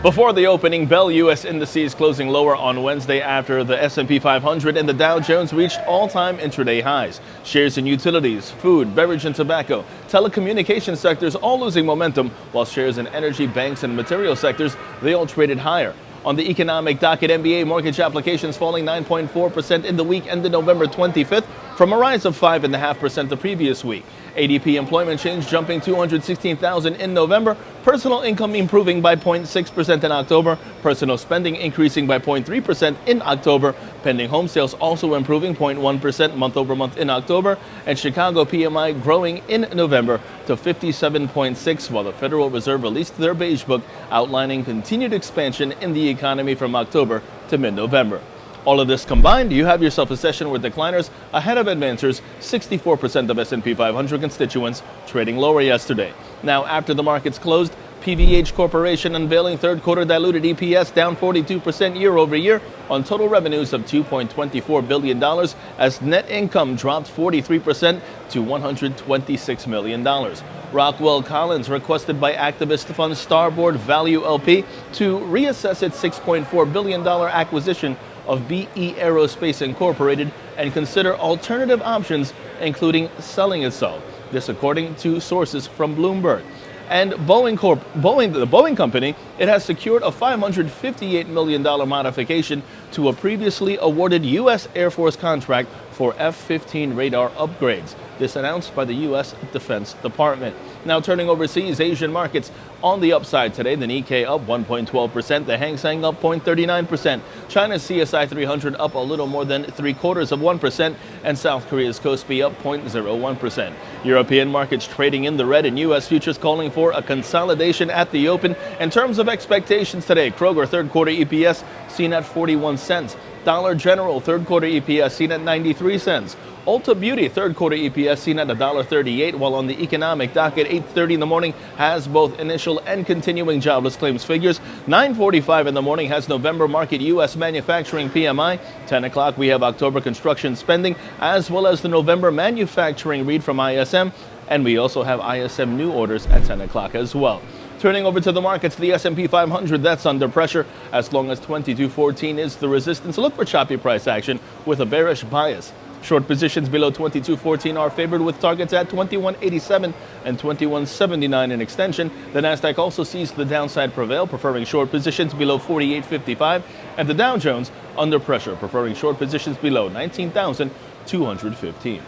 Before the opening bell, U.S. indices closing lower on Wednesday after the SP 500 and the Dow Jones reached all-time intraday highs. Shares in utilities, food, beverage and tobacco, telecommunications sectors all losing momentum, while shares in energy, banks and material sectors, they all traded higher. On the economic docket, MBA mortgage applications falling 9.4% in the week ended November 25th from a rise of 5.5% the previous week. ADP employment change jumping 216,000 in November, personal income improving by 0.6% in October, personal spending increasing by 0.3% in October, pending home sales also improving 0.1% month over month in October, and Chicago PMI growing in November to 57.6, while the Federal Reserve released their beige book outlining continued expansion in the economy from October to mid-November. All of this combined, you have yourself a session with decliners ahead of advancers, 64% of S&P 500 constituents trading lower yesterday. Now, after the markets closed, PVH Corporation unveiling third quarter diluted EPS down 42% year over year on total revenues of $2.24 billion as net income dropped 43% to $126 million. Rockwell Collins requested by activist fund Starboard Value LP to reassess its $6.4 billion acquisition of BE Aerospace Incorporated and consider alternative options, including selling itself. This according to sources from Bloomberg. And the Boeing Company, it has secured a $558 million modification to a previously awarded U.S. Air Force contract for F-15 radar upgrades. This announced by the U.S. Defense Department. Now turning overseas, Asian markets on the upside today. The Nikkei up 1.12%, the Hang Seng up 0.39%, China's CSI 300 up a little more than 0.75%, and South Korea's Kospi up 0.01%. European markets trading in the red, and U.S. futures calling for a consolidation at the open. In terms of expectations today, Kroger third quarter EPS seen at 41 cents. Dollar General third quarter EPS seen at 93 cents. Ulta Beauty third quarter EPS seen at $1.38, while on the economic docket 8:30 in the morning has both initial and continuing jobless claims figures. 9:45 in the morning has November market U.S. manufacturing PMI. 10 o'clock we have October construction spending as well as the November manufacturing read from ISM, and we also have ISM new orders at 10 o'clock as well. Turning over to the markets, the S&P 500, that's under pressure as long as 2214 is the resistance. Look for choppy price action with a bearish bias. Short positions below 2214 are favored with targets at 2187 and 2179 in extension. The Nasdaq also sees the downside prevail, preferring short positions below 4855, and the Dow Jones under pressure, preferring short positions below 19,215.